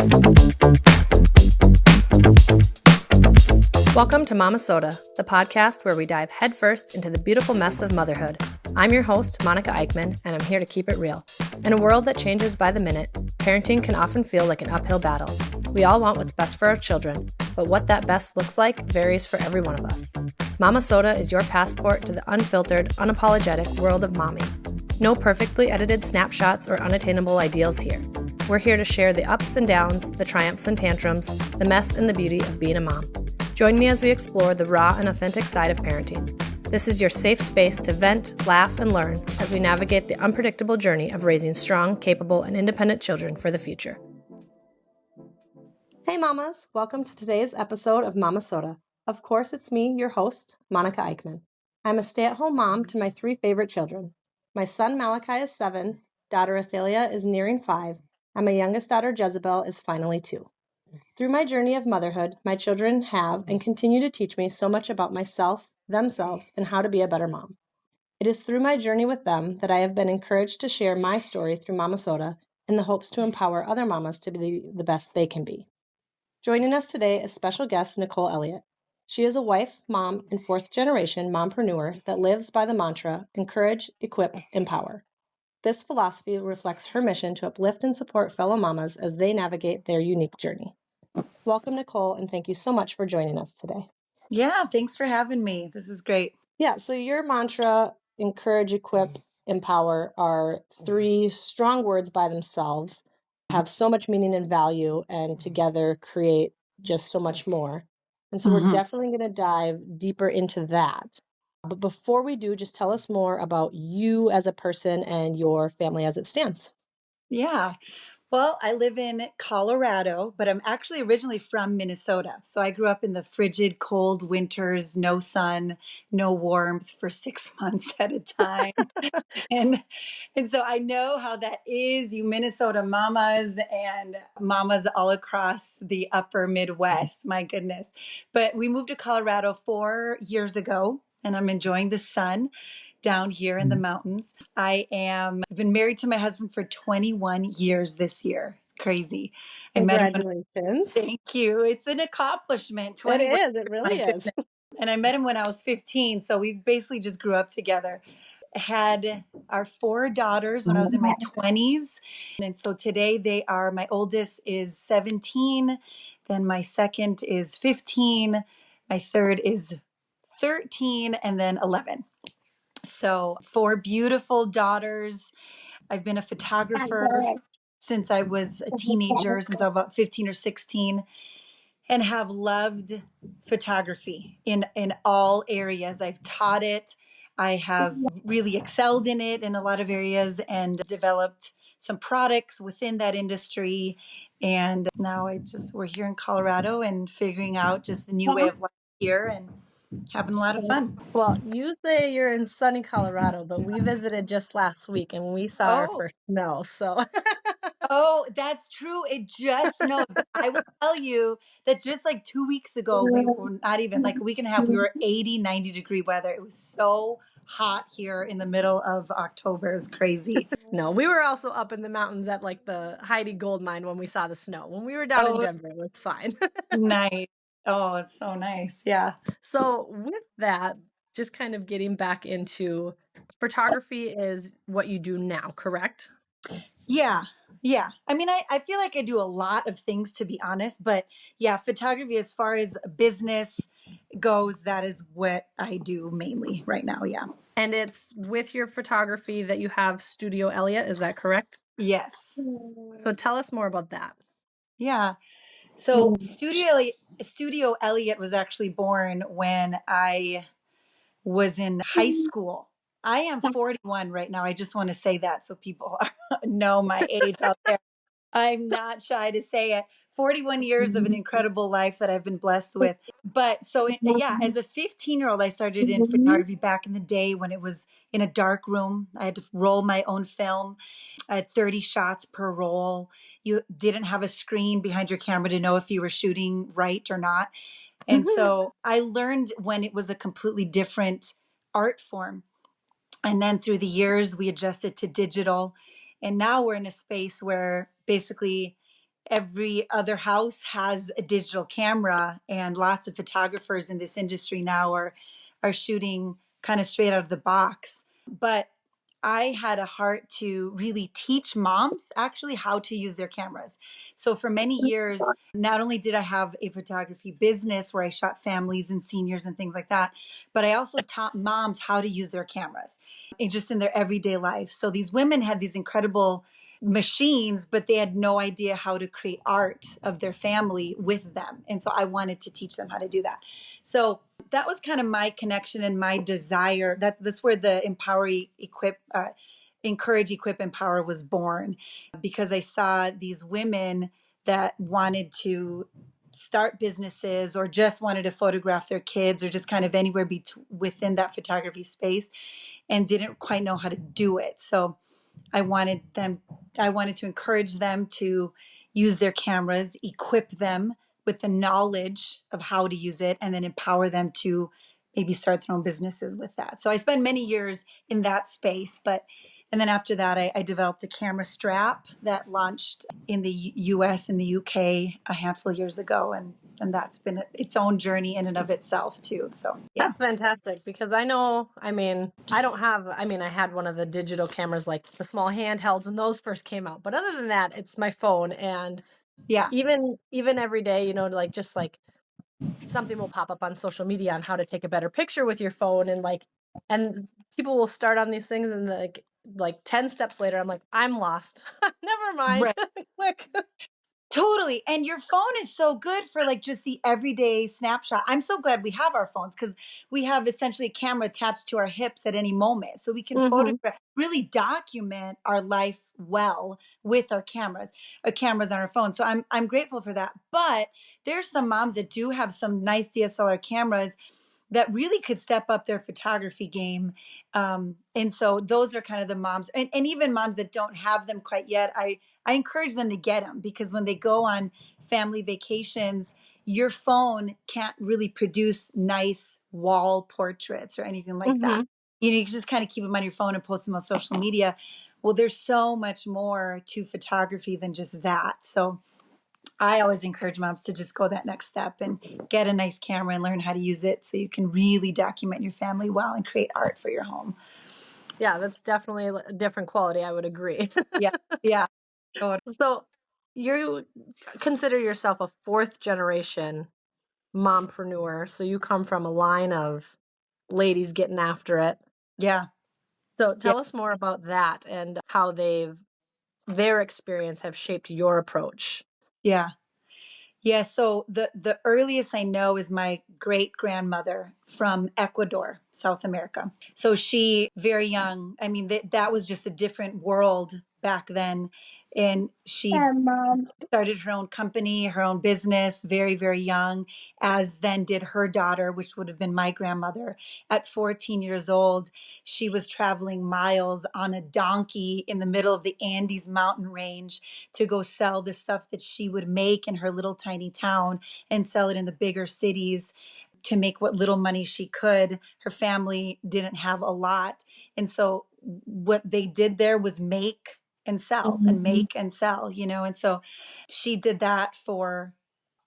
Welcome to Momma-Sota, the podcast where we dive headfirst into the beautiful mess of motherhood. I'm your host, Monica Eickman, and I'm here to keep it real. In a world that changes by the minute, parenting can often feel like an uphill battle. We all want what's best for our children, but what that best looks like varies for every one of us. Momma-Sota is your passport to the unfiltered, unapologetic world of mommy. No perfectly edited snapshots or unattainable ideals here. We're here to share the ups and downs, the triumphs and tantrums, the mess and the beauty of being a mom. Join me as we explore the raw and authentic side of parenting. This is your safe space to vent, laugh, and learn as we navigate the unpredictable journey of raising strong, capable, and independent children for the future. Hey mamas, welcome to today's episode of Momma-Sota. Of course, it's me, your host, Monica Eickman. I'm a stay-at-home mom to my three favorite children. My son Malachi is 7, daughter Athalia is nearing 5, and my youngest daughter Jezebel is finally 2. Through my journey of motherhood, my children have and continue to teach me so much about myself, themselves, and how to be a better mom. It is through my journey with them that I have been encouraged to share my story through Momma-Sota in the hopes to empower other mamas to be the best they can be. Joining us today is special guest Nicole Elliott. She is a wife, mom, and fourth-generation mompreneur that lives by the mantra, encourage, equip, empower. This philosophy reflects her mission to uplift and support fellow mamas as they navigate their unique journey. Welcome, Nicole, and thank you so much for joining us today. Yeah, thanks for having me. This is great. Yeah, so your mantra, encourage, equip, empower, are 3 strong words by themselves, have so much meaning and value, and together create just so much more. And so we're definitely going to dive deeper into that. But before we do, just tell us more about you as a person and your family as it stands. Yeah. Well, I live in Colorado, but I'm actually originally from Minnesota. So I grew up in the frigid, cold winters, no sun, no warmth for 6 months at a time. and and so I know how that is, you Minnesota mamas and mamas all across the upper Midwest. My goodness. But we moved to Colorado 4 years ago, and I'm enjoying the sun down here in the mountains. I've been married to my husband for 21 years this year. Crazy. Congratulations. Thank you. It's an accomplishment. It 21. is. It really is. And I met him when I was 15. So we basically just grew up together. Had our 4 daughters when I was in my 20s. And so today my oldest is 17. Then my second is 15. My third is 13. And then 11. So 4 beautiful daughters. I've been a photographer since I was a teenager, since I was about 15 or 16, and have loved photography in all areas. I've taught it. I have really excelled in it in a lot of areas and developed some products within that industry. And now we're here in Colorado and figuring out just the new way of life here and having a lot of fun. Well, you say you're in sunny Colorado, but we visited just last week and we saw our first snow. So Oh, that's true. It just snowed. But I will tell you that just like 2 weeks ago, we were not even like a week and a half, we were 80, 90 degree weather. It was so hot here in the middle of October. It was crazy. No, we were also up in the mountains at like the Heidi Gold Mine when we saw the snow. When we were down in Denver, it was fine. Nice. Oh, it's so nice. Yeah. So with that, just kind of getting back into photography is what you do now, correct? Yeah. Yeah. I mean, I feel like I do a lot of things, to be honest, but yeah, photography as far as business goes, that is what I do mainly right now. Yeah. And it's with your photography that you have Studio Elliott, is that correct? Yes. So tell us more about that. Yeah. So Studio Elliott was actually born when I was in high school. I am 41 right now. I just want to say that so people know my age out there. I'm not shy to say it. 41 years of an incredible life that I've been blessed with. But so, yeah, as a 15-year-old, I started in photography back in the day when it was in a dark room. I had to roll my own film. I had 30 shots per roll. You didn't have a screen behind your camera to know if you were shooting right or not. And so I learned when it was a completely different art form. And then through the years, we adjusted to digital. And now we're in a space where basically every other house has a digital camera, and lots of photographers in this industry now are shooting kind of straight out of the box. But I had a heart to really teach moms actually how to use their cameras. So for many years, not only did I have a photography business where I shot families and seniors and things like that, but I also taught moms how to use their cameras and just in their everyday life. So these women had these incredible machines, but they had no idea how to create art of their family with them. And so I wanted to teach them how to do that. So that was kind of my connection and my desire. That's where the encourage, equip, empower was born, because I saw these women that wanted to start businesses or just wanted to photograph their kids or just kind of anywhere within that photography space and didn't quite know how to do it. So I wanted to encourage them to use their cameras, equip them with the knowledge of how to use it, and then empower them to maybe start their own businesses with that. So I spent many years in that space, and then after that, I developed a camera strap that launched in the US and the UK a handful of years ago. And that's been its own journey in and of itself too. So yeah. That's fantastic, because I know, I mean, I had one of the digital cameras, like the small handhelds when those first came out. But other than that, it's my phone. And Yeah. even every day, like just like something will pop up on social media on how to take a better picture with your phone. And people will start on these things, and like 10 steps later, I'm like, I'm lost. Never mind. Right. Click. Totally. And your phone is so good for like just the everyday snapshot. I'm so glad we have our phones because we have essentially a camera attached to our hips at any moment. So we can photograph, really document our life well with our cameras on our phone. So I'm grateful for that. But there's some moms that do have some nice DSLR cameras that really could step up their photography game. And so those are kind of the moms, and even moms that don't have them quite yet. I encourage them to get them, because when they go on family vacations, your phone can't really produce nice wall portraits or anything like that. You can just kind of keep them on your phone and post them on social media. Well, there's so much more to photography than just that. So I always encourage moms to just go that next step and get a nice camera and learn how to use it so you can really document your family well and create art for your home. Yeah, that's definitely a different quality. I would agree. Yeah. Yeah. So you consider yourself a fourth generation mompreneur. So you come from a line of ladies getting after it. Yeah. So tell us more about that and how their experience have shaped your approach. Yeah. Yeah. So the earliest I know is my great grandmother from Ecuador, South America. So she, very young, I mean, that was just a different world back then. And she started her own company, her own business, very, very young, as then did her daughter, which would have been my grandmother. At 14 years old, she was traveling miles on a donkey in the middle of the Andes mountain range to go sell the stuff that she would make in her little tiny town and sell it in the bigger cities to make what little money she could. Her family didn't have a lot. And so what they did there was make and sell and make and sell, and so she did that for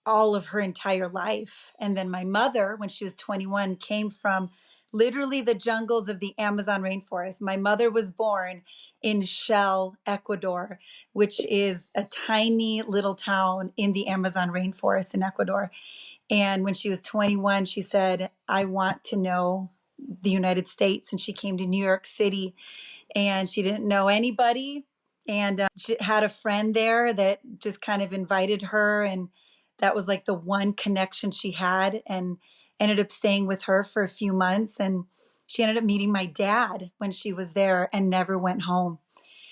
all of her entire life. And then my mother, when she was 21, came from literally the jungles of the Amazon rainforest. My mother was born in Shell, Ecuador, which is a tiny little town in the Amazon rainforest in Ecuador. And when she was 21, she said, I want to know the United States. And she came to New York City, and she didn't know anybody. And she had a friend there that just kind of invited her. And that was like the one connection she had, and ended up staying with her for a few months. And she ended up meeting my dad when she was there and never went home.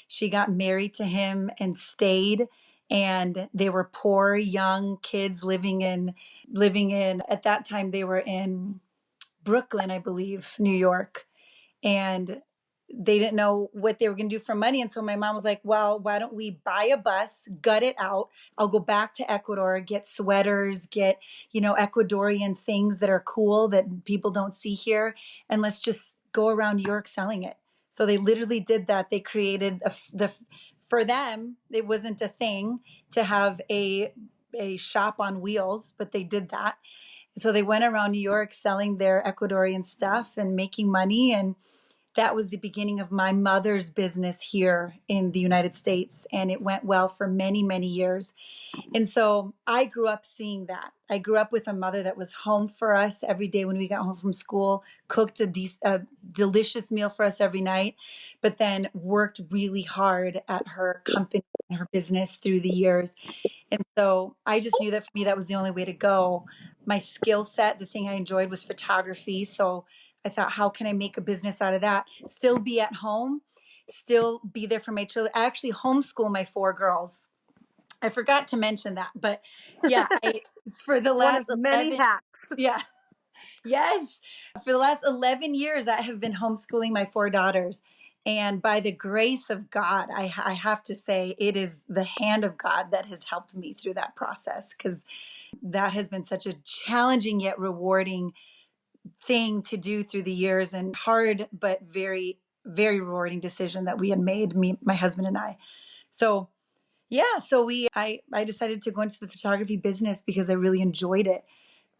She got married to him and stayed. And they were poor young kids living in, at that time, they were in Brooklyn, I believe, New York. And they didn't know what they were going to do for money. And so my mom was like, well, why don't we buy a bus, gut it out? I'll go back to Ecuador, get sweaters, get, Ecuadorian things that are cool that people don't see here. And let's just go around New York selling it. So they literally did that. They created the for them, it wasn't a thing to have a shop on wheels, but they did that. So they went around New York selling their Ecuadorian stuff and making money. And that was the beginning of my mother's business here in the United States. And it went well for many, many years. And so I grew up seeing that. I grew up with a mother that was home for us every day when we got home from school, cooked a delicious meal for us every night, but then worked really hard at her company and her business through the years. And so I just knew that for me, that was the only way to go. My skill set, the thing I enjoyed was photography. So I thought, how can I make a business out of that? Still be at home, still be there for my children. I actually homeschool my 4 girls. I forgot to mention that, but yeah, for the One of last the many 11, hats. yeah, yes, for the last 11 years, I have been homeschooling my 4 daughters. And by the grace of God, I have to say it is the hand of God that has helped me through that process, because that has been such a challenging yet rewarding thing to do through the years, and hard, but very, very rewarding decision that we had made, me, my husband and I. So yeah, so I decided to go into the photography business because I really enjoyed it.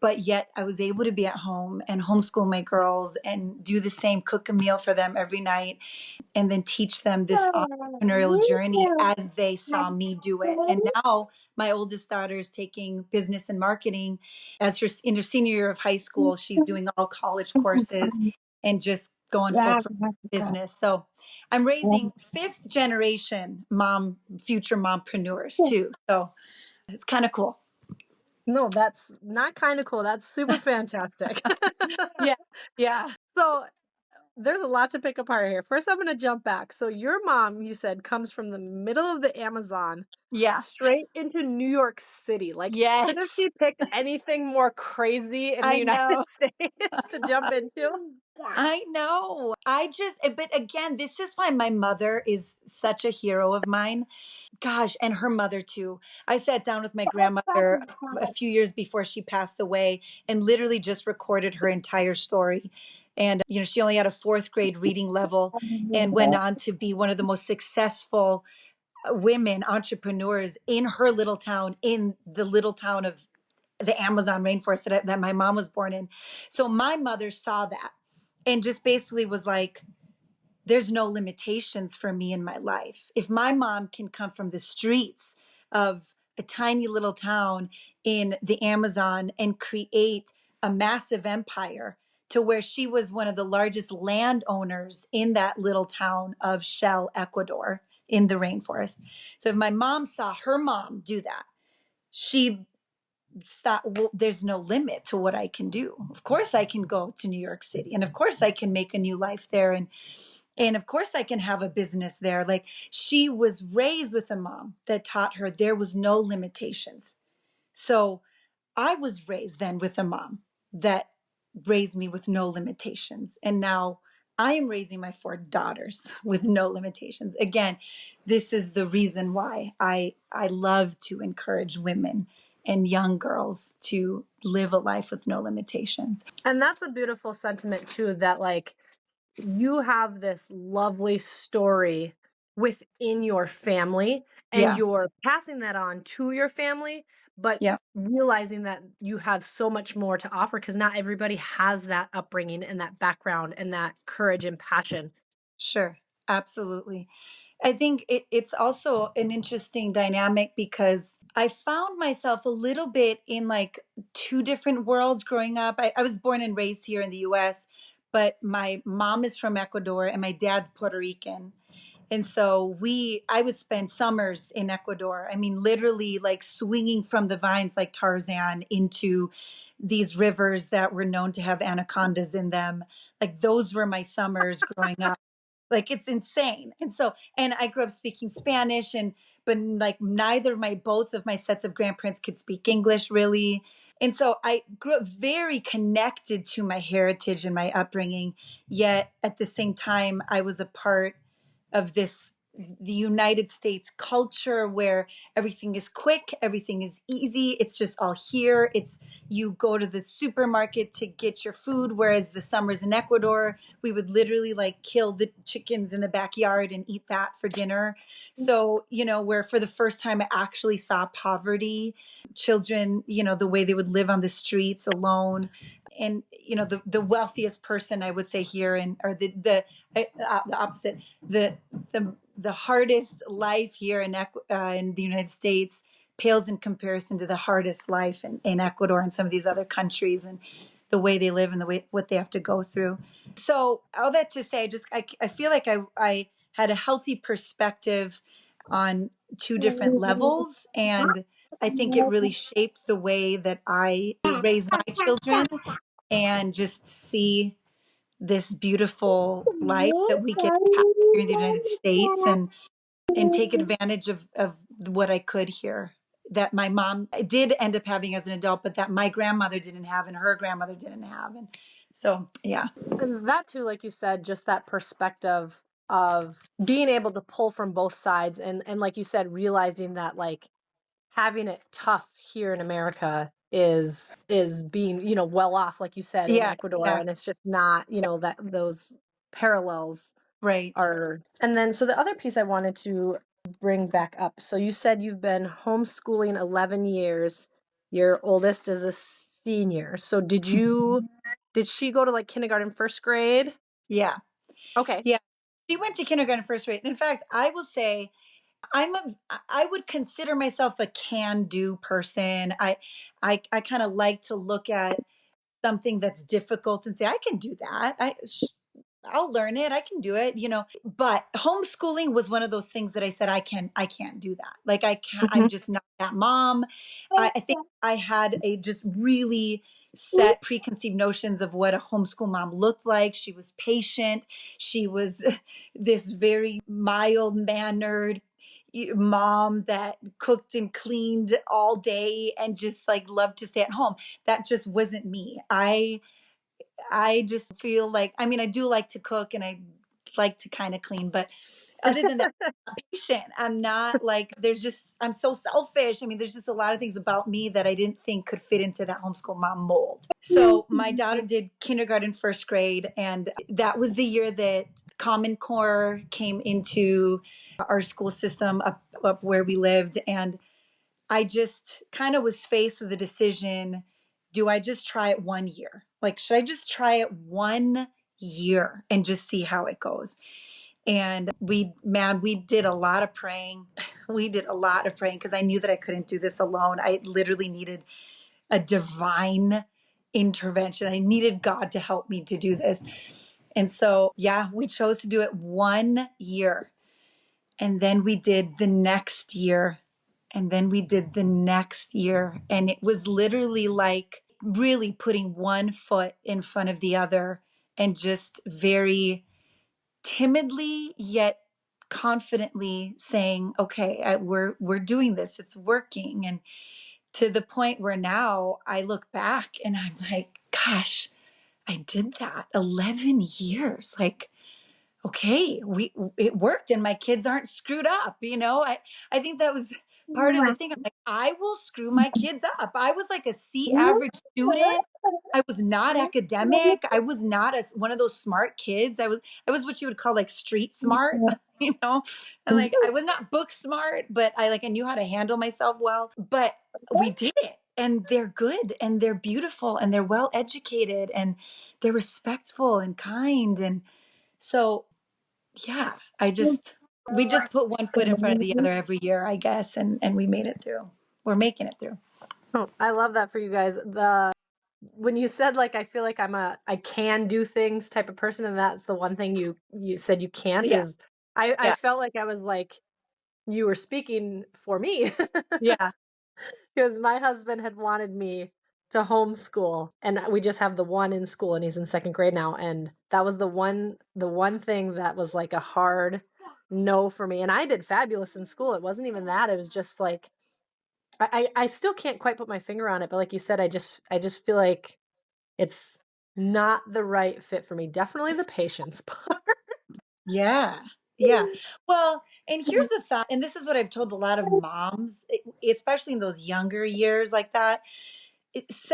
But yet I was able to be at home and homeschool my girls and do the same, cook a meal for them every night, and then teach them this entrepreneurial journey as they saw me do it. And now my oldest daughter is taking business and marketing as her in her senior year of high school. She's doing all college courses and just going full throttle business. So I'm raising 5th generation future mompreneurs too. So it's kind of cool. No, that's not kind of cool. That's super fantastic. Yeah. Yeah. So there's a lot to pick apart here. First, I'm going to jump back. So your mom, you said, comes from the middle of the Amazon Yeah. straight into New York City. Like, couldn't Yes. she pick anything more crazy in the I United know. States to jump into? I know. But again, this is why my mother is such a hero of mine. Gosh, and her mother too. I sat down with my grandmother a few years before she passed away and literally just recorded her entire story. And, she only had a 4th grade reading level and went on to be one of the most successful women entrepreneurs in her little town, in the little town of the Amazon rainforest that my mom was born in. So my mother saw that and just basically was like, there's no limitations for me in my life. If my mom can come from the streets of a tiny little town in the Amazon and create a massive empire to where she was one of the largest landowners in that little town of Shell, Ecuador, in the rainforest. So if my mom saw her mom do that, she thought, well, there's no limit to what I can do. Of course I can go to New York City, and of course I can make a new life there, and of course I can have a business there. Like, she was raised with a mom that taught her there was no limitations. So I was raised then with a mom that raised me with no limitations. And now I am raising my 4 daughters with no limitations. Again, this is the reason why I love to encourage women and young girls to live a life with no limitations. And that's a beautiful sentiment too, that like you have this lovely story within your family and Yeah. you're passing that on to your family, but Yeah. realizing that you have so much more to offer because not everybody has that upbringing and that background and that courage and passion. Sure. Absolutely. I think it's also an interesting dynamic because I found myself a little bit in like 2 different worlds growing up. I was born and raised here in the US, but my mom is from Ecuador and my dad's Puerto Rican. And so I would spend summers in Ecuador. I mean, literally like swinging from the vines like Tarzan into these rivers that were known to have anacondas in them. Like, those were my summers growing up. Like, it's insane. And I grew up speaking Spanish, but like both of my sets of grandparents could speak English really. And so I grew up very connected to my heritage and my upbringing. Yet at the same time, I was a part of this the United States culture where everything is quick, everything is easy. It's just all here. It's you go to the supermarket to get your food. Whereas the summers in Ecuador, we would literally like kill the chickens in the backyard and eat that for dinner. So, where for the first time I actually saw poverty, children, the way they would live on the streets alone. And, the wealthiest person I would say here or the opposite, the hardest life here in the United States pales in comparison to the hardest life in Ecuador and some of these other countries, and the way they live and the way what they have to go through. So all that to say, I feel like I had a healthy perspective on two different levels, and I think it really shaped the way that I raise my children and just see this beautiful life that we get to have here in the United States, and take advantage of what I could here that my mom did end up having as an adult, but that my grandmother didn't have and her grandmother didn't have. And so, yeah. And that too, like you said, just that perspective of being able to pull from both sides, and like you said, realizing that like having it tough here in America is being, well off, like you said, in Yeah, Ecuador, and exactly. it's just not, that those parallels Right. are. And then so the other piece I wanted to bring back up. So you said you've been homeschooling 11 years. Your oldest is a senior. So did she go to like kindergarten, first grade? Yeah. Okay. Yeah. She went to kindergarten, first grade. In fact, I will say I would consider myself a can-do person. I kind of like to look at something that's difficult and say, I can do that. I'll learn it. I can do it, But homeschooling was one of those things that I said, I can't do that. Like I can't, I'm Mhm. just not that mom. I think I had a just really set preconceived notions of what a homeschool mom looked like. She was patient. She was this very mild mannered mom that cooked and cleaned all day and just like loved to stay at home. That just wasn't me. I just feel like, I mean, I do like to cook and I like to kind of clean, but other than that, I'm not patient. I'm not like, I'm so selfish. I mean, there's just a lot of things about me that I didn't think could fit into that homeschool mom mold. So my daughter did kindergarten, first grade, and that was the year that Common Core came into our school system up where we lived. And I just kind of was faced with a decision. Do I just try it 1 year? Like, should I just try it 1 year and just see how it goes? And we did a lot of praying. We did a lot of praying because I knew that I couldn't do this alone. I literally needed a divine intervention. I needed God to help me to do this. And so, yeah, we chose to do it 1 year. And then we did the next year. And then we did the next year. And it was literally like really putting one foot in front of the other and just very timidly yet confidently saying, okay, we're doing this. It's working. And to the point where now I look back and I'm like, gosh, I did that 11 years. Like, okay, it worked and my kids aren't screwed up. I think that was part of the thing. I'm like, I will screw my kids up. I was like a C average student. I was not academic. I was not one of those smart kids. I was what you would call like street smart, you know. And like I was not book smart, but I knew how to handle myself well. But we did it. And they're good and they're beautiful and they're well educated and they're respectful and kind. And so yeah, we just put one foot in front of the other every year, I guess, and we made it through. We're making it through. Oh, I love that for you guys. When you said like I feel like I can do things type of person, and that's the one thing you said you can't, Yeah, is I yeah, felt like I was like you were speaking for me. yeah, Because my husband had wanted me to homeschool, and we just have the one in school, and he's in second grade now, and that was the one thing that was like a hard no for me. And I did fabulous in school. It wasn't even that. It was just like I still can't quite put my finger on it, but like you said, I just feel like it's not the right fit for me. Definitely the patience part. yeah. Yeah. Well, and here's a thought, and this is what I've told a lot of moms, especially in those younger years like that.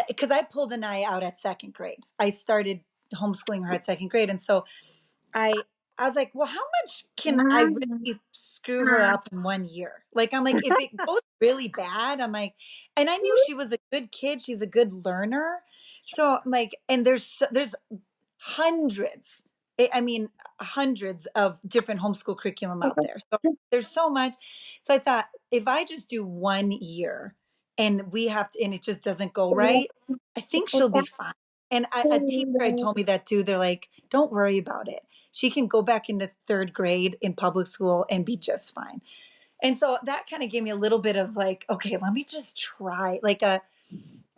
Because I pulled Anaya out at second grade. I started homeschooling her at second grade. And so I I was like, well, how much can I really screw her up in 1 year? Like, I'm like, if it goes really bad, I'm like, and I knew she was a good kid. She's a good learner. So I'm like, and there's hundreds, I mean, hundreds of different homeschool curriculum out there. So there's so much. So I thought if I just do 1 year and we have to, and it just doesn't go right, I think she'll be fine. And a teacher had told me that too. They're like, don't worry about it. She can go back into third grade in public school and be just fine. And so that kind of gave me a little bit of like, okay, let me just try like a,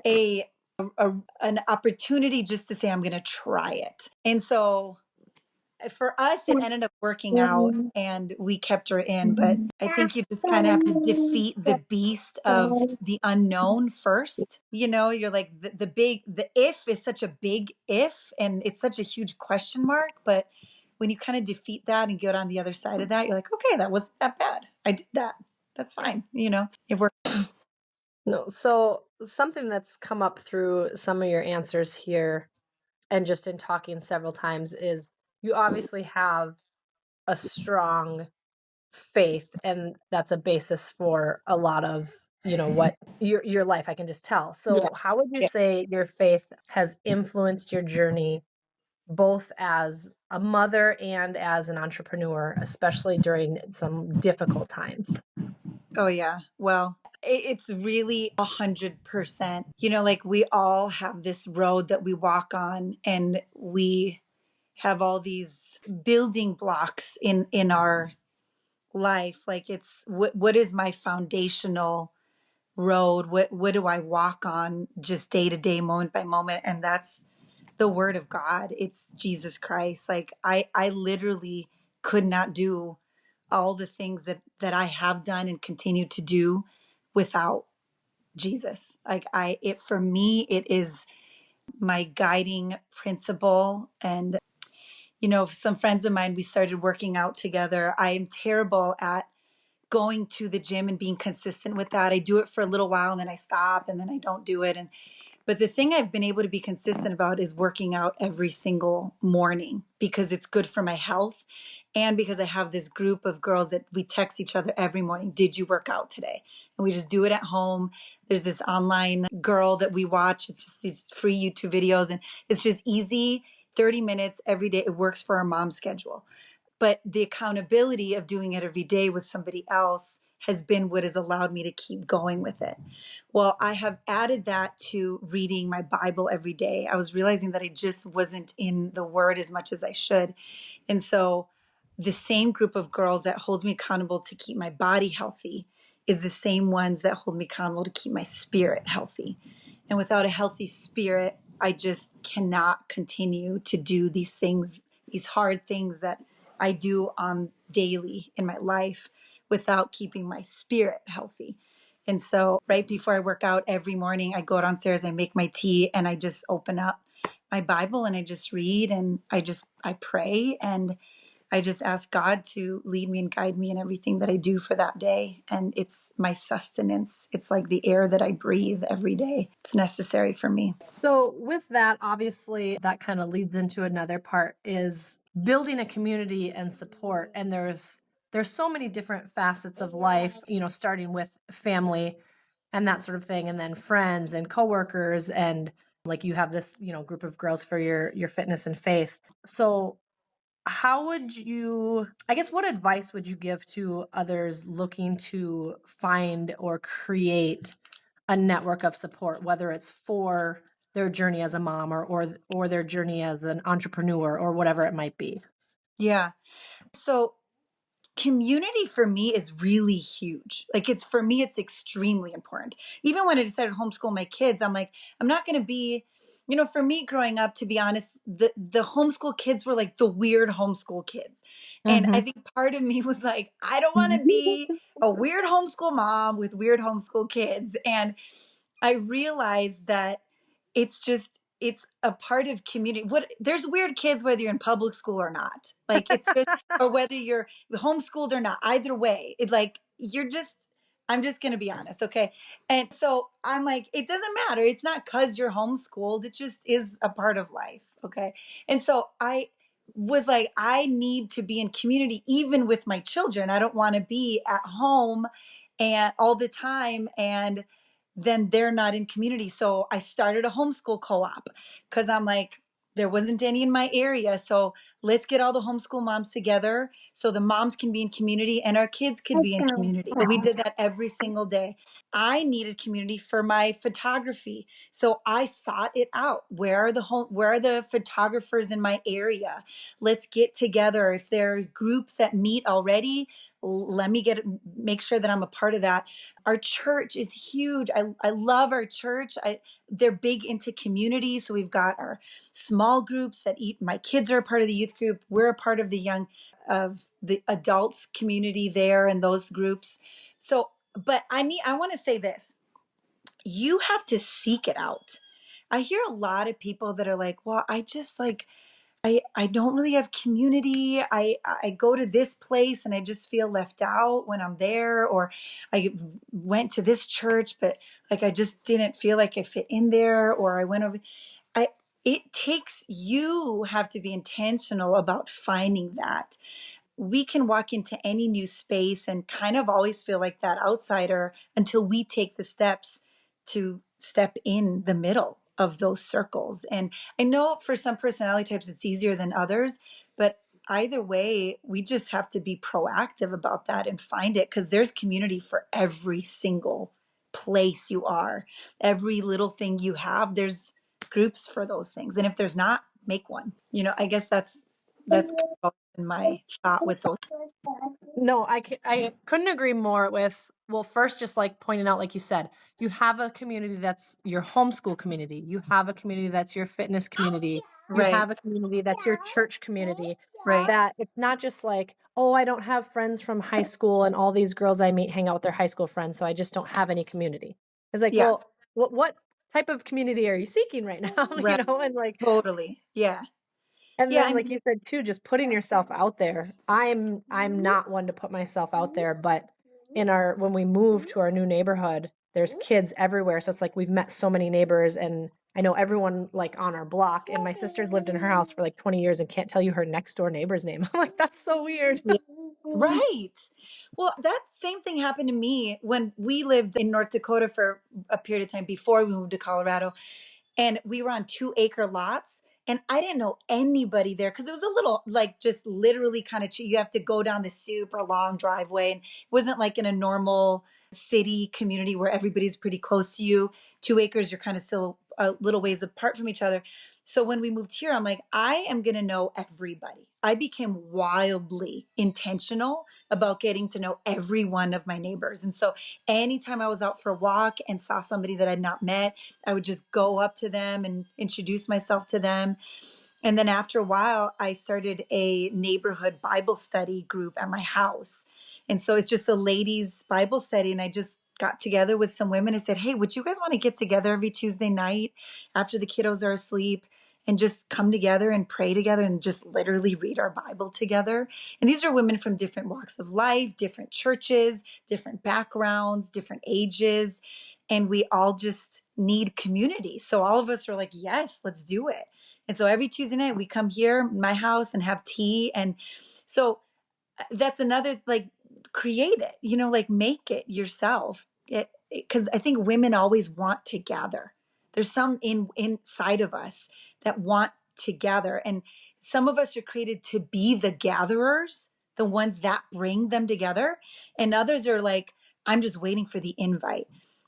an opportunity just to say, I'm going to try it. And so for us, it ended up working out and we kept her in. But I think you just kind of have to defeat the beast of the unknown first. You know, you're like the if is such a big if and it's such a huge question mark. But when you kind of defeat that and get on the other side of that, you're like, okay, that wasn't that bad. I did that. That's fine. You know, it worked. No, so something that's come up through some of your answers here and just in talking several times is you obviously have a strong faith, and that's a basis for a lot of, what your life, I can just tell. So Yeah. how would you Yeah. say your faith has influenced your journey both as a mother and as an entrepreneur, especially during some difficult times? Oh, yeah. Well, it's really 100%. You know, like we all have this road that we walk on and we have all these building blocks in our life. Like it's what is my foundational road? What do I walk on just day to day, moment by moment? And that's the word of God. It's Jesus Christ. Like I literally could not do all the things that I have done and continue to do without Jesus. Like it for me, it is my guiding principle. And some friends of mine, we started working out together. I am terrible at going to the gym and being consistent with that. I do it for a little while and then I stop and then I don't do it. But the thing I've been able to be consistent about is working out every single morning because it's good for my health. And because I have this group of girls that we text each other every morning, did you work out today? And we just do it at home. There's this online girl that we watch. It's just these free YouTube videos and it's just easy, 30 minutes every day. It works for our mom schedule. But the accountability of doing it every day with somebody else has been what has allowed me to keep going with it. Well, I have added that to reading my Bible every day. I was realizing that I just wasn't in the Word as much as I should. And so the same group of girls that holds me accountable to keep my body healthy is the same ones that hold me accountable to keep my spirit healthy. And without a healthy spirit, I just cannot continue to do these things, these hard things that I do on daily in my life without keeping my spirit healthy. And so right before I work out every morning, I go downstairs, I make my tea, and I just open up my Bible and I just read and I pray and I just ask God to lead me and guide me in everything that I do for that day. And it's my sustenance. It's like the air that I breathe every day. It's necessary for me. So with that, obviously that kind of leads into another part is building a community and support. And there's so many different facets of life, starting with family and that sort of thing, and then friends and coworkers, and like you have this, group of girls for your fitness and faith. So how would you, I guess, what advice would you give to others looking to find or create a network of support, whether it's for their journey as a mom or their journey as an entrepreneur or whatever it might be? Yeah. So community for me is really huge. Like for me, it's extremely important. Even when I decided to homeschool my kids, I'm like, I'm not going to be, for me growing up, to be honest, the homeschool kids were like the weird homeschool kids. And I think part of me was like, I don't want to be a weird homeschool mom with weird homeschool kids. And I realized that it's just it's a part of community. There's weird kids whether you're in public school or not. Like it's just, or whether you're homeschooled or not. Either way, it like you're just. I'm just gonna be honest, okay? And so I'm like, it doesn't matter. It's not because you're homeschooled. It just is a part of life, okay? And so I was like, I need to be in community even with my children. I don't want to be at home and all the time and then they're not in community. So I started a homeschool co-op because I'm like, there wasn't any in my area. So let's get all the homeschool moms together so the moms can be in community and our kids could be in community. So we did that every single day. I needed community for my photography. So I sought it out. Where are the photographers in my area? Let's get together. If there's groups that meet already, let me make sure that I'm a part of that. Our church is huge. I love our church. They're big into community. So we've got our small groups that eat. My kids are a part of the youth group. We're a part of the adults community there and those groups. So, but I want to say this. You have to seek it out. I hear a lot of people that are like, well, I just like, I don't really have community. I go to this place and I just feel left out when I'm there, or I went to this church, but like I just didn't feel like I fit in there, or I went over. I it takes you have to be intentional about finding that. We can walk into any new space and kind of always feel like that outsider until we take the steps to step in the middle of those circles. And I know for some personality types it's easier than others, but either way, we just have to be proactive about that and find it because there's community for every single place you are. Every little thing you have, there's groups for those things. And if there's not, make one. I guess that's kind of been my thought with those. No, I couldn't agree more with, well, first, just like pointing out, like you said, you have a community that's your homeschool community. You have a community that's your fitness community. You Right, have a community that's your church community. right. That it's not just like, oh, I don't have friends from high school and all these girls I meet hang out with their high school friends, so I just don't have any community. It's like, Yeah, well, what type of community are you seeking right now? right. And like, Totally. Yeah. and Yeah. then, like you said too, just putting yourself out there. I'm not one to put myself out there, but when we moved to our new neighborhood, there's kids everywhere. So it's like we've met so many neighbors, and I know everyone like on our block. And my sister's lived in her house for like 20 years and can't tell you her next door neighbor's name. I'm like, that's so weird. Yeah. Right. Well, that same thing happened to me when we lived in North Dakota for a period of time before we moved to Colorado. And we were on 2-acre lots. And I didn't know anybody there because it was a little like just literally kind of, you have to go down this super long driveway. And it wasn't like in a normal city community where everybody's pretty close to you. 2 acres, you're kind of still a little ways apart from each other. So when we moved here, I'm like, I am going to know everybody. I became wildly intentional about getting to know every one of my neighbors. And so anytime I was out for a walk and saw somebody that I'd not met, I would just go up to them and introduce myself to them. And then after a while, I started a neighborhood Bible study group at my house. And so it's just a ladies' Bible study. And I just got together with some women and said, hey, would you guys want to get together every Tuesday night after the kiddos are asleep and just come together and pray together and just literally read our Bible together? And these are women from different walks of life, different churches, different backgrounds, different ages. And we all just need community. So all of us are like, yes, let's do it. And so every Tuesday night we come here, my house, and have tea. And so that's another, like, create it, like make it yourself. Because I think women always want to gather. There's some inside of us that want to gather. And some of us are created to be the gatherers, the ones that bring them together. And others are like, I'm just waiting for the invite.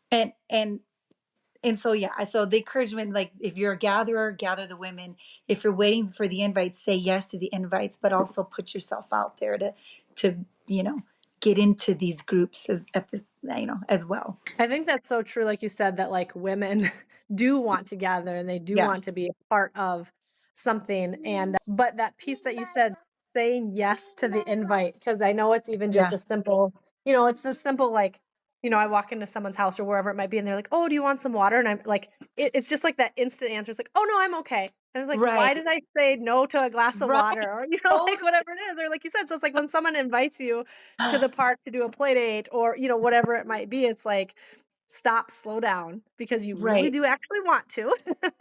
And so, yeah, so the encouragement, like if you're a gatherer, gather the women. If you're waiting for the invites, say yes to the invites, but also put yourself out there to, get into these groups as well. I think that's so true. Like you said, that like women do want to gather and they do Yeah. want to be a part of something. But that piece that you said, saying yes to the invite, because I know it's even just Yeah. a simple, it's the simple, like, I walk into someone's house or wherever it might be, and they're like, "Oh, do you want some water?" And I'm like, it's just like that instant answer. It's like, "Oh no, I'm okay." And it's like, why did Right. I say no to a glass of Right. water, or Totally. like whatever it is, or like you said. So it's like when someone invites you to the park to do a play date, or whatever it might be, it's like, stop, slow down, because you really Right. do actually want to.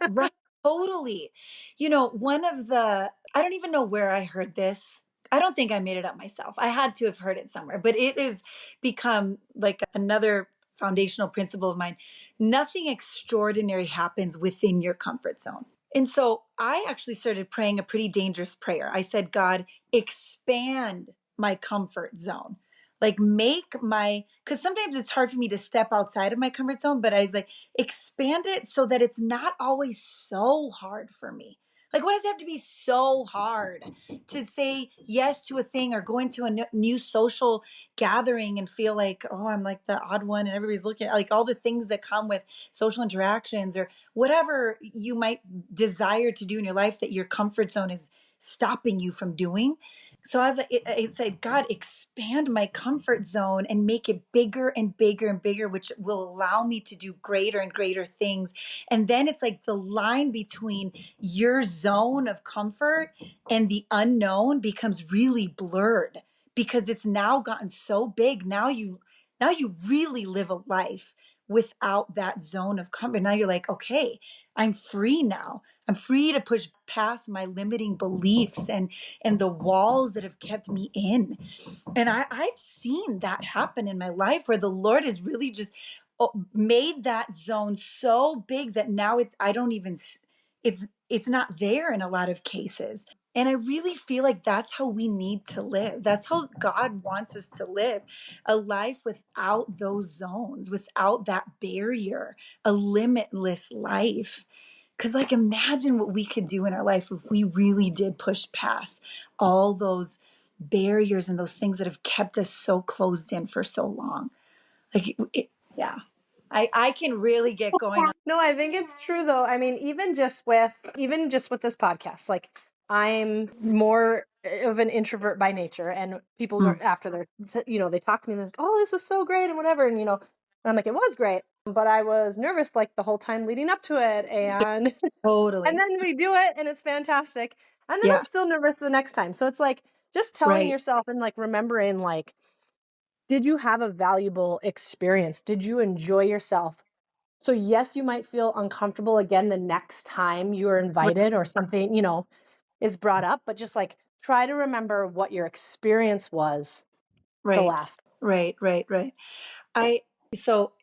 Right. Totally. One of I don't even know where I heard this. I don't think I made it up myself. I had to have heard it somewhere, but it has become like another foundational principle of mine. Nothing extraordinary happens within your comfort zone. And so I actually started praying a pretty dangerous prayer. I said, God, expand my comfort zone. Like because sometimes it's hard for me to step outside of my comfort zone, but I was like, expand it so that it's not always so hard for me. Like, what does it have to be so hard to say yes to a thing or go into a new social gathering and feel like, oh, I'm like the odd one and everybody's looking at, like, all the things that come with social interactions or whatever you might desire to do in your life that your comfort zone is stopping you from doing. So I was like, I said, God, expand my comfort zone and make it bigger and bigger and bigger, which will allow me to do greater and greater things. And then it's like the line between your zone of comfort and the unknown becomes really blurred because it's now gotten so big. Now you really live a life without that zone of comfort. Now you're like, okay, I'm free now. I'm free to push past my limiting beliefs and the walls that have kept me in. And I've seen that happen in my life where the Lord has really just made that zone so big that now I don't even, it's not there in a lot of cases. And I really feel like that's how we need to live. That's how God wants us to live, a life without those zones, without that barrier, a limitless life. Because, like, imagine what we could do in our life if we really did push past all those barriers and those things that have kept us so closed in for so long. Yeah, I can really get going on. No, I think it's true though. I mean, even just with this podcast, like, I'm more of an introvert by nature, and people were, Mm, after they talk to me, they're like, "Oh, this was so great," and whatever, and I'm like, "It was great," but I was nervous like the whole time leading up to it, and and totally. then we do it, and it's fantastic, and then I'm Yeah, still nervous the next time. So it's like just telling right, yourself and like remembering, like, did you have a valuable experience? Did you enjoy yourself? So yes, you might feel uncomfortable again the next time you're right, invited or something, is brought up, but just like try to remember what your experience was the right, last. right, right, right. I so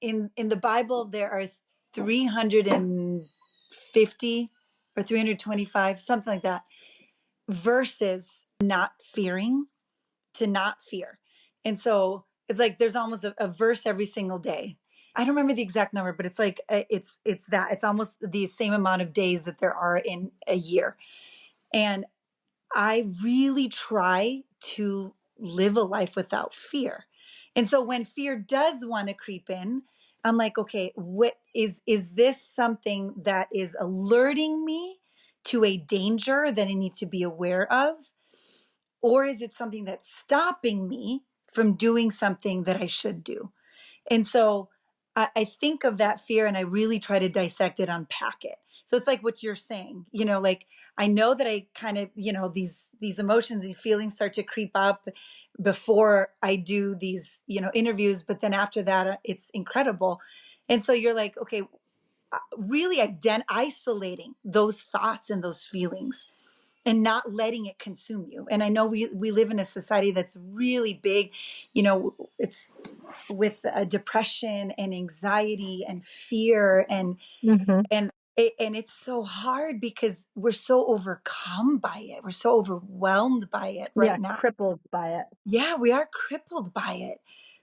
in the Bible there are 350 or 325, something like that, verses not fearing, to not fear. And so it's like there's almost a verse every single day. I don't remember the exact number, but it's like it's almost the same amount of days that there are in a year. And I really try to live a life without fear. And so when fear does want to creep in, I'm like, okay, what is this something that is alerting me to a danger that I need to be aware of? Or is it something that's stopping me from doing something that I should do? And so I think of that fear and I really try to dissect it, unpack it. So it's like what you're saying, like I know that I kind of, these emotions, these feelings start to creep up before I do these, interviews, but then after that, it's incredible. And so you're like, okay, really isolating those thoughts and those feelings and not letting it consume you. And I know we live in a society that's really big, it's with depression and anxiety and fear Hmm. and and it's so hard because we're so overcome by it. We're so overwhelmed by it Yeah, right now. crippled by it. Yeah, we are crippled by it.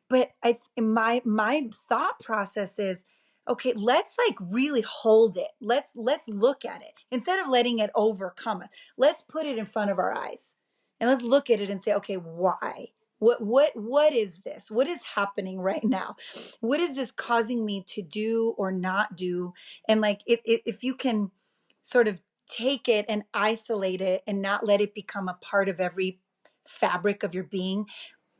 But my thought process is, okay, let's like really hold it. Let's look at it. Instead of letting it overcome us, let's put it in front of our eyes. And let's look at it and say, okay, why? What is this? What is happening right now? What is this causing me to do or not do? And like if you can sort of take it and isolate it and not let it become a part of every fabric of your being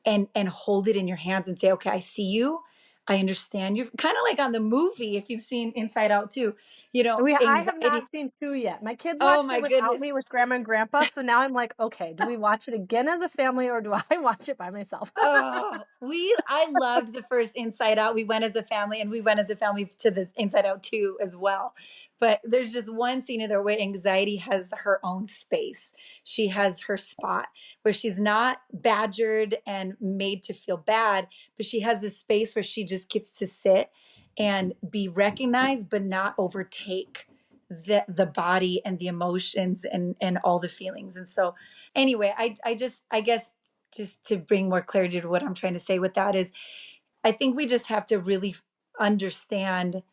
and hold it in your hands and say, okay, I see you. I understand. You're kind of like on the movie, if you've seen Inside Out too, I have not anxiety. seen 2 yet. My kids Oh watched it my without goodness. me with grandma and grandpa, so now I'm like, okay, do we watch it again as a family or do I watch it by myself? Oh, I loved the first Inside Out. We went as a family, and we went as a family to the Inside Out 2 as well. But there's just one scene in there where anxiety has her own space. She has her spot where she's not badgered and made to feel bad, but she has a space where she just gets to sit and be recognized, but not overtake the body and the emotions and all the feelings. And so anyway, I guess just to bring more clarity to what I'm trying to say with that is I think we just have to really understand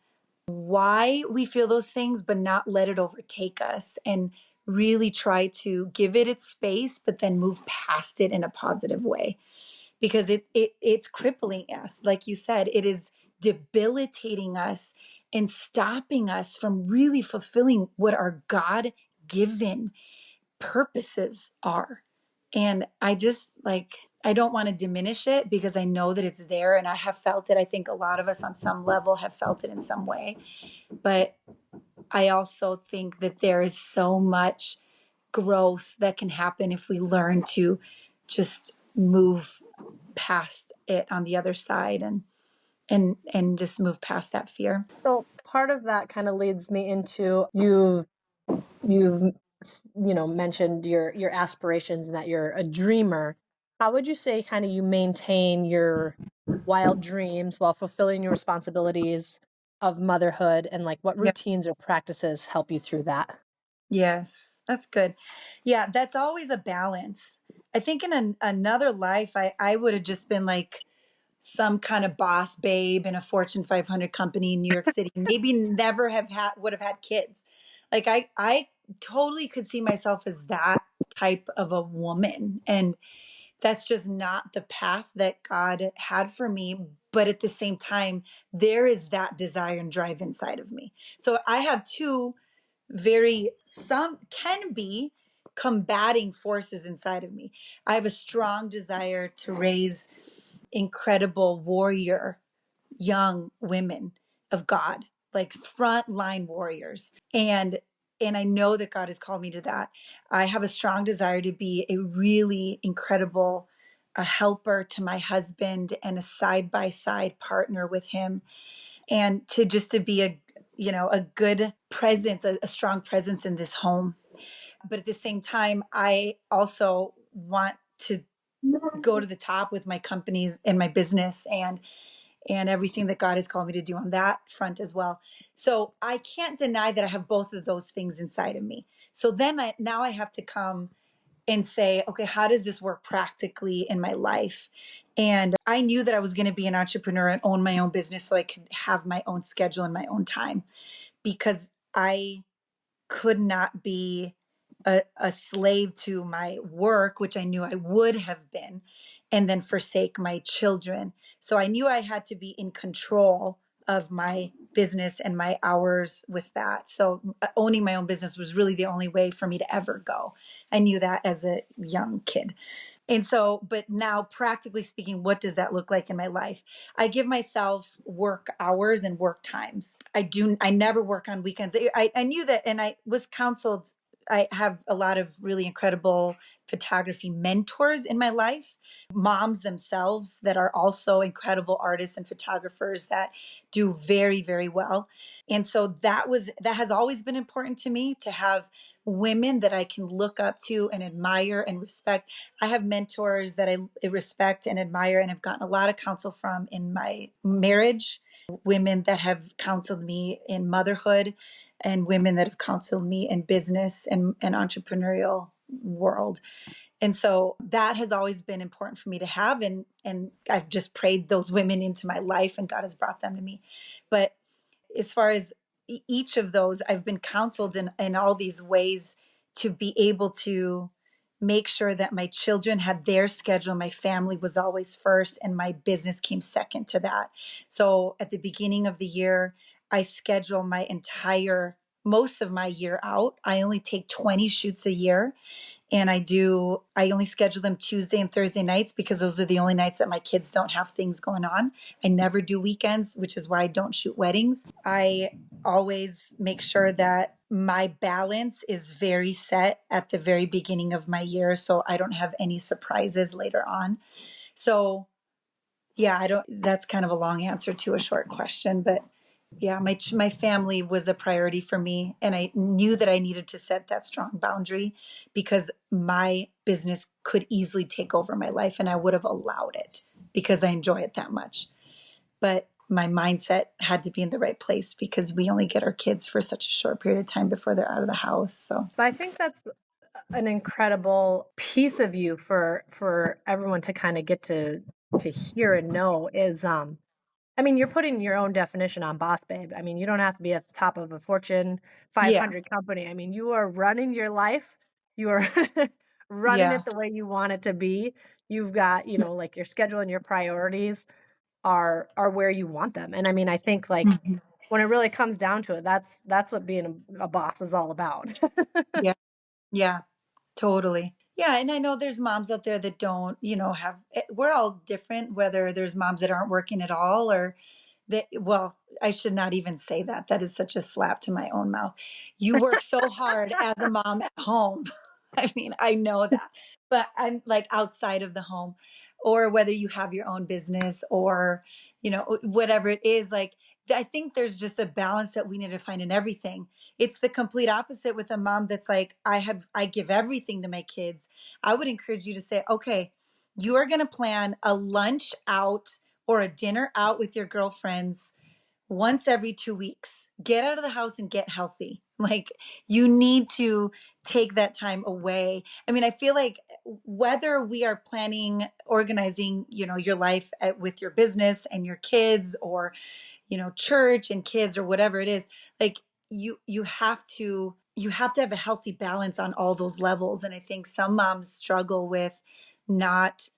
why we feel those things, but not let it overtake us, and really try to give it its space, but then move past it in a positive way, because it's crippling us. Like you said, it is debilitating us and stopping us from really fulfilling what our God given purposes are. And I just I don't want to diminish it, because I know that it's there and I have felt it. I think a lot of us on some level have felt it in some way. But I also think that there is so much growth that can happen if we learn to just move past it on the other side, and just move past that fear. So part of that kind of leads me into you've mentioned your aspirations and that you're a dreamer. How would you say kind of you maintain your wild dreams while fulfilling your responsibilities of motherhood, and like what Yeah. routines or practices help you through that? Yes, that's good. Yeah, that's always a balance. I think in another life, I would have just been like some kind of boss babe in a Fortune 500 company in New York City. Maybe never would have had kids. Like I totally could see myself as that type of a woman, and that's just not the path that God had for me. But at the same time, there is that desire and drive inside of me. So I have two some can be combating forces inside of me. I have a strong desire to raise incredible warrior young women of God, like frontline warriors. And I know that God has called me to that. I have a strong desire to be a really incredible a helper to my husband and a side by side partner with him, and to be a good presence, a strong presence in this home. But at the same time, I also want to go to the top with my companies and my business, and everything that God has called me to do on that front as well. So I can't deny that I have both of those things inside of me. So then now I have to come and say, okay, how does this work practically in my life? And I knew that I was going to be an entrepreneur and own my own business so I could have my own schedule and my own time, because I could not be a slave to my work, which I knew I would have been, and then forsake my children. So I knew I had to be in control of my business and my hours with that. So owning my own business was really the only way for me to ever go. I knew that as a young kid. And so, but now practically speaking, what does that look like in my life? I give myself work hours and work times. I never work on weekends. I knew that, and I was counseled. I have a lot of really incredible photography mentors in my life, moms themselves that are also incredible artists and photographers that do very, very well. And so that has always been important to me, to have women that I can look up to and admire and respect. I have mentors that I respect and admire and have gotten a lot of counsel from in my marriage, women that have counseled me in motherhood, and women that have counseled me in business and entrepreneurial world. And so that has always been important for me to have. And I've just prayed those women into my life, and God has brought them to me. But as far as each of those, I've been counseled in all these ways to be able to make sure that my children had their schedule. My family was always first, and my business came second to that. So at the beginning of the year, I schedule my entire most of my year out. I only take 20 shoots a year. And I only schedule them Tuesday and Thursday nights because those are the only nights that my kids don't have things going on. I never do weekends, which is why I don't shoot weddings. I always make sure that my balance is very set at the very beginning of my year so I don't have any surprises later on. So, yeah, that's kind of a long answer to a short question, but yeah, my family was a priority for me, and I knew that I needed to set that strong boundary because my business could easily take over my life, and I would have allowed it because I enjoy it that much. But my mindset had to be in the right place because we only get our kids for such a short period of time before they're out of the house. So, But I think that's an incredible piece of you for everyone to kind of get to hear and know is I mean, you're putting your own definition on boss babe. I mean, you don't have to be at the top of a Fortune yeah, 500 company. I mean, you are running your life. You are running yeah, it the way you want it to be. You've got, you know, like your schedule and your priorities are where you want them. And I mean, I think like mhm, when it really comes down to it, that's what being a boss is all about. yeah, yeah. Totally. Yeah, and I know there's moms out there that don't, have we're all different, whether there's moms that aren't working at all or that, well, I should not even say that. That is such a slap to my own mouth. You work so hard as a mom at home. I mean, I know that. But I'm like outside of the home or whether you have your own business or, whatever it is, like I think there's just a balance that we need to find in everything. It's the complete opposite with a mom that's like, I give everything to my kids. I would encourage you to say, okay, you are going to plan a lunch out or a dinner out with your girlfriends once every 2 weeks. Get out of the house and get healthy. Like you need to take that time away. I mean, I feel like whether we are planning, organizing, your life with your business and your kids or church and kids or whatever it is, like you have to have a healthy balance on all those levels. And I think some moms struggle with not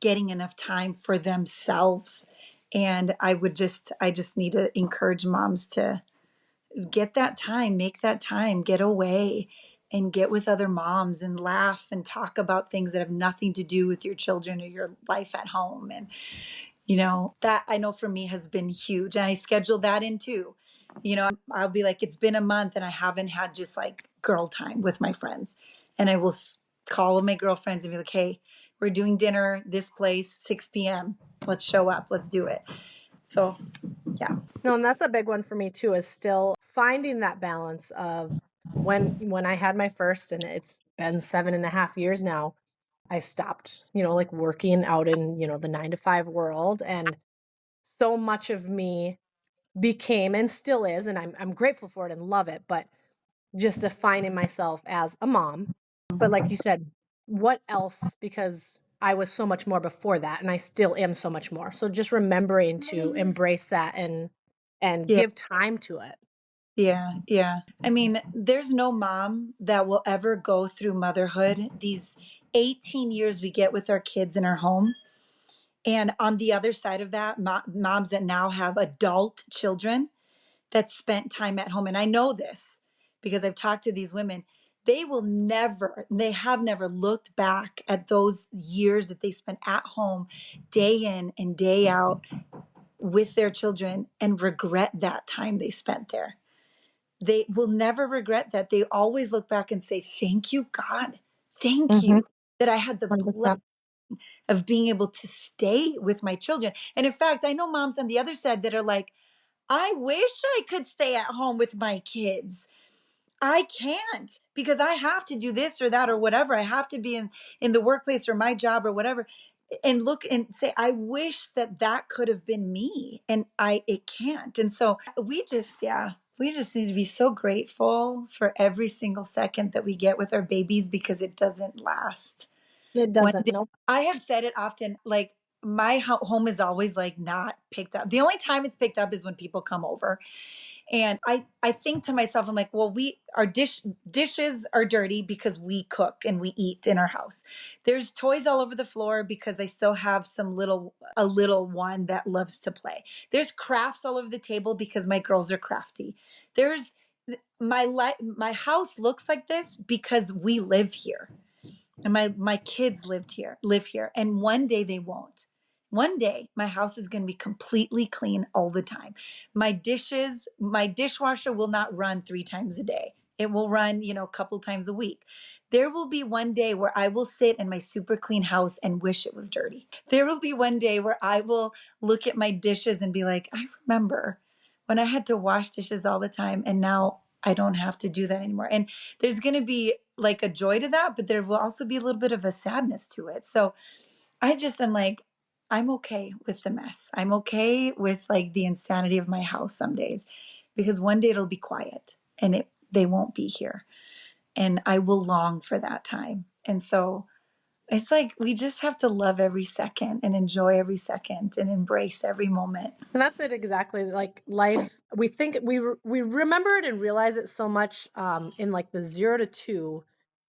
getting enough time for themselves. And I just need to encourage moms to get that time, make that time, get away and get with other moms and laugh and talk about things that have nothing to do with your children or your life at home. And that I know for me has been huge. And I scheduled that in too. I'll be like, it's been a month and I haven't had just like girl time with my friends. And I will call my girlfriends and be like, hey, we're doing dinner this place, 6 p.m. Let's show up. Let's do it. So, yeah. No, and that's a big one for me too, is still finding that balance of when I had my first, and it's been 7.5 years now, I stopped, like working out in, the 9 to 5 world. And so much of me became and still is, and I'm grateful for it and love it, but just defining myself as a mom. But like you said, what else? Because I was so much more before that, and I still am so much more. So just remembering to embrace that and Yeah. give time to it. Yeah. Yeah. I mean, there's no mom that will ever go through motherhood, these 18 years we get with our kids in our home. And on the other side of that, moms that now have adult children that spent time at home. And I know this because I've talked to these women. They have never looked back at those years that they spent at home, day in and day out with their children and regret that time they spent there. They will never regret that. They always look back and say, thank you, God. Thank Mm-hmm. you that I had the blessing 100%. of being able to stay with my children. And in fact, I know moms on the other side that are like, I wish I could stay at home with my kids. I can't because I have to do this or that or whatever. I have to be in the workplace or my job or whatever. And look and say, I wish that could have been me. And it can't. And so we just need to be so grateful for every single second that we get with our babies because it doesn't last. It One doesn't. day, Nope. I have said it often, like my home is always like not picked up. The only time it's picked up is when people come over. And I think to myself, I'm like, well, our dishes are dirty because we cook and we eat in our house. There's toys all over the floor because I still have a little one that loves to play. There's crafts all over the table because my girls are crafty. There's My house looks like this because we live here. And my kids live here, and one day they won't. One day my house is going to be completely clean all the time. My dishwasher will not run 3 times a day. It will run, a couple times a week. There will be one day where I will sit in my super clean house and wish it was dirty. There will be one day where I will look at my dishes and be like, I remember when I had to wash dishes all the time, and now I don't have to do that anymore. And there's going to be like a joy to that, but there will also be a little bit of a sadness to it. So I just am like, I'm okay with the mess. I'm okay with like the insanity of my house some days, because one day it'll be quiet and they won't be here. And I will long for that time. And so it's like we just have to love every second and enjoy every second and embrace every moment. And that's it exactly. Like life, we think we remember it and realize it so much in like the 0 to 2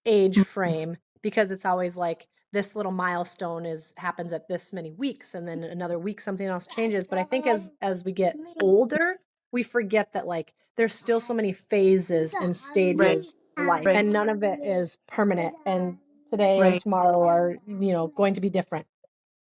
age frame, because it's always like this little milestone happens at this many weeks, and then another week something else changes. But I think as we get older, we forget that like there's still so many phases and stages of life, Right. and none of it is permanent. And today and Right. tomorrow are going to be different.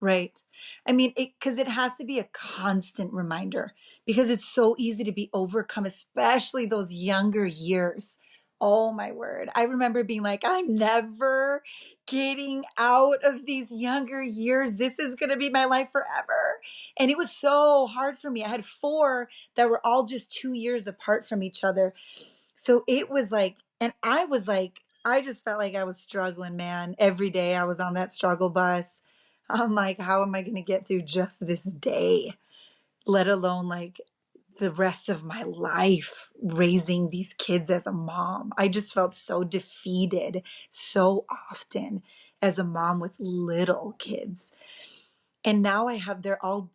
Right. I mean, because it has to be a constant reminder, because it's so easy to be overcome, especially those younger years. Oh my word. I remember being like, I'm never getting out of these younger years. This is going to be my life forever. And it was so hard for me. I had 4 that were all just 2 years apart from each other. So it was like, and I was like, I just felt like I was struggling, man. Every day I was on that struggle bus. I'm like, how am I going to get through just this day, let alone like the rest of my life raising these kids as a mom? I just felt so defeated so often as a mom with little kids. And now they're all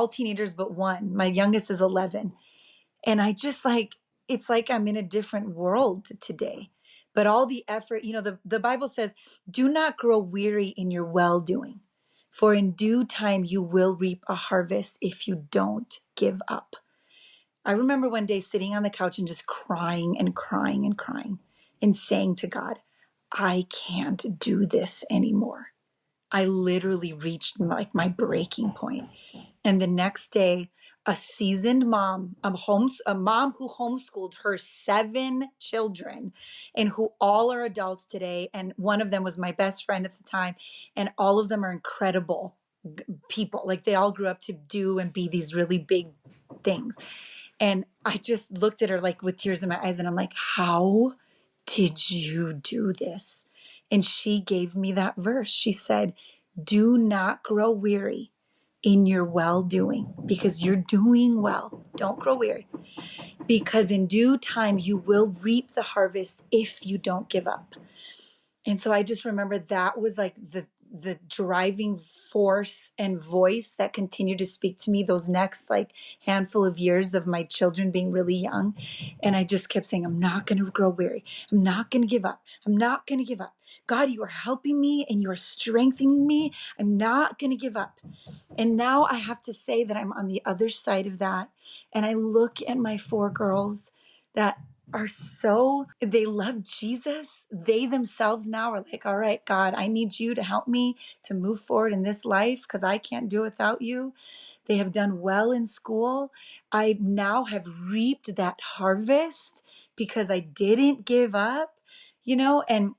teenagers but one. My youngest is 11. And I just like, it's like I'm in a different world today. But all the effort, the Bible says, do not grow weary in your well doing, for in due time you will reap a harvest if you don't give up. I remember one day sitting on the couch and just crying and crying and crying and saying to God, I can't do this anymore. I literally reached like my breaking point. And the next day, a seasoned mom, a mom who homeschooled her 7 children and who all are adults today. And one of them was my best friend at the time. And all of them are incredible people. Like they all grew up to do and be these really big things. And I just looked at her like with tears in my eyes, and I'm like, how did you do this? And she gave me that verse. She said, do not grow weary in your well doing, because you're doing well. Don't grow weary, because in due time you will reap the harvest if you don't give up. And so I just remember that was like the driving force and voice that continued to speak to me those next like handful of years of my children being really young. And I just kept saying, I'm not going to grow weary. I'm not going to give up. I'm not going to give up. God, you are helping me and you are strengthening me. I'm not going to give up. And now I have to say that I'm on the other side of that. And I look at my 4 girls that they love Jesus. They themselves now are like, all right, God, I need you to help me to move forward in this life because I can't do it without you. They have done well in school. I now have reaped that harvest because I didn't give up, and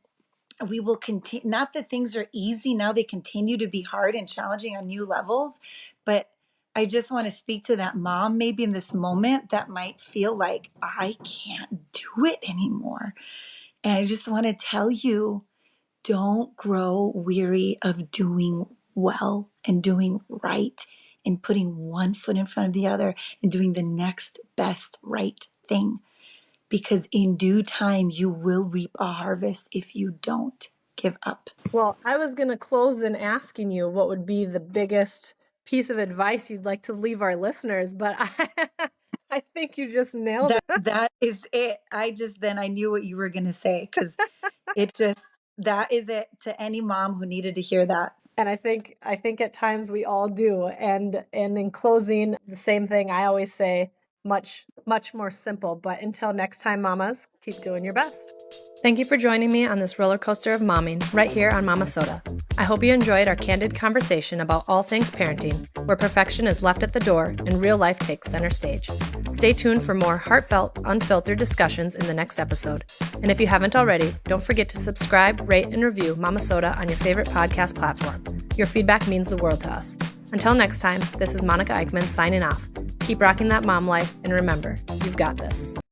we will continue. Not that things are easy now, they continue to be hard and challenging on new levels, but I just want to speak to that mom maybe in this moment that might feel like I can't do it anymore. And I just want to tell you, don't grow weary of doing well and doing right and putting one foot in front of the other and doing the next best right thing, because in due time you will reap a harvest if you don't give up. Well, I was going to close in asking you what would be the biggest piece of advice you'd like to leave our listeners, but I think you just nailed it. That is it. I knew what you were going to say, because that is it to any mom who needed to hear that. And I think at times we all do. And in closing, the same thing I always say, much, much more simple. But until next time, mamas, keep doing your best. Thank you for joining me on this roller coaster of momming right here on Momma-Sota. I hope you enjoyed our candid conversation about all things parenting, where perfection is left at the door and real life takes center stage. Stay tuned for more heartfelt, unfiltered discussions in the next episode. And if you haven't already, don't forget to subscribe, rate, and review Momma-Sota on your favorite podcast platform. Your feedback means the world to us. Until next time, this is Monica Eickman signing off. Keep rocking that mom life, and remember, you've got this.